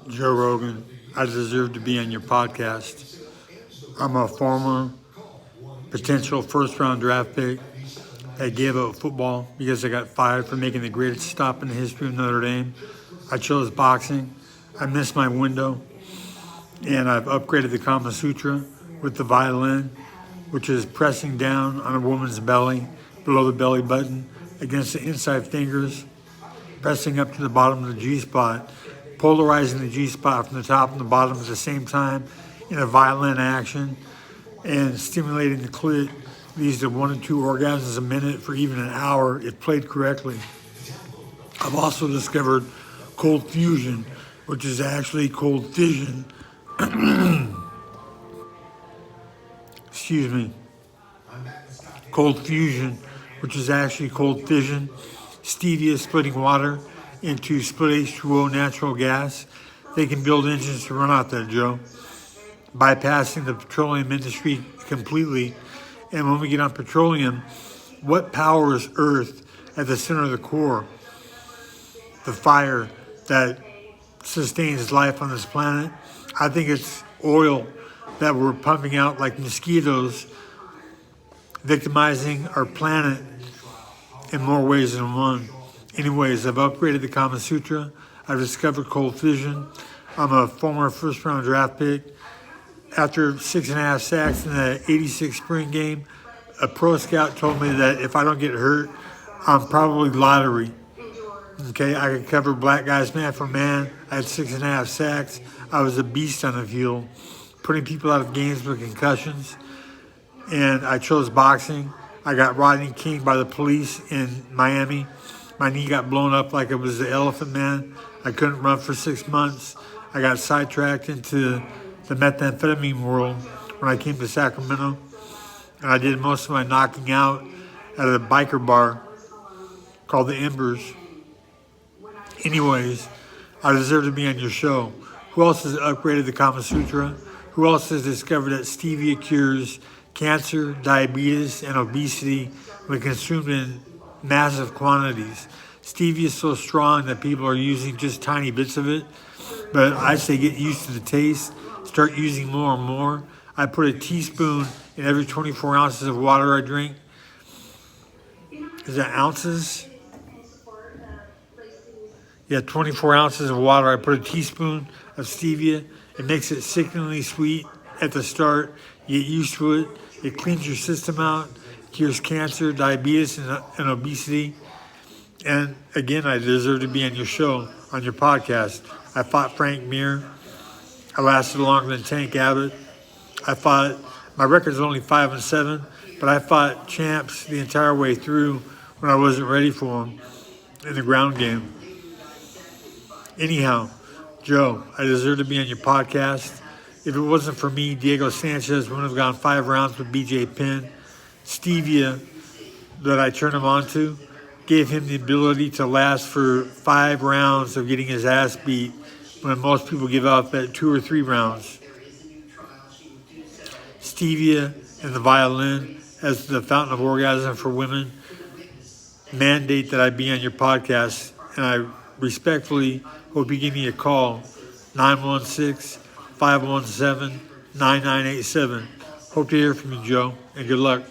Joe Rogan, I deserve to be on your podcast. I'm a former potential first round draft pick that gave up football because I got fired for making the greatest stop in the history of Notre Dame. I chose boxing. I missed my window, and I've upgraded the Kama Sutra with the Violin, which is pressing down on a woman's belly, below the belly button, against the inside fingers, pressing up to the bottom of the Gspot, polarizing the Gspot from the top and the bottom at the same time in a violin action, and stimulating the clit leads to 1 to 2 orgasms a minute for even an hour if played correctly. I've also discovered cold fusion, which is actually cold fission. Excuse me. Cold fusion, which is actually cold fission. Stevia splitting water into split H2O natural gas. They can build engines to run out that, Joe, bypassing the petroleum industry completely. And when we get on petroleum, what powers Earth at the center of the core? The fire that sustains life on this planet. I think it's oil that we're pumping out like mosquitoes, victimizing our planet in more ways than one. Anyways, I've upgraded the Kama Sutra. I've discovered cold fission. I'm a former first-round draft pick. After 6.5 sacks in the 86 spring game, a pro scout told me that if I don't get hurt, I'm probably lottery. Okay, I could cover black guys man for man. I had 6.5 sacks. I was a beast on the field, putting people out of games with concussions. And I chose boxing. I got Rodney King by the police in Miami. My knee got blown up like it was the Elephant Man. I couldn't run for 6 months. I got sidetracked into the methamphetamine world when I came to Sacramento. And I did most of my knocking out at a biker bar called the Embers. Anyways, I deserve to be on your show. Who else has upgraded the Kama Sutra? Who else has discovered that stevia cures cancer, diabetes, and obesity when consumed in massive quantities? Stevia is so strong that people are using just tiny bits of it. But I say get used to the taste. Start using more and more. I put a teaspoon in every 24 ounces of water I drink. Is that ounces? Yeah, 24 ounces of water. I put a teaspoon of stevia. It makes it sickeningly sweet at the start. You get used to it. It cleans your system out, cures cancer, diabetes, and obesity. And again, I deserve to be on your show, on your podcast. I fought Frank Mir. I lasted longer than Tank Abbott. My record's only 5-7, but I fought champs the entire way through when I wasn't ready for them in the ground game. Anyhow, Joe, I deserve to be on your podcast. If it wasn't for me, Diego Sanchez wouldn't have gone 5 rounds with BJ Penn. Stevia, that I turned him on to, gave him the ability to last for 5 rounds of getting his ass beat when most people give up at 2 or 3 rounds. Stevia and the Violin as the fountain of orgasm for women mandate that I be on your podcast, and I respectfully hope you give me a call, 916-517-9987. Hope to hear from you, Joe, and good luck.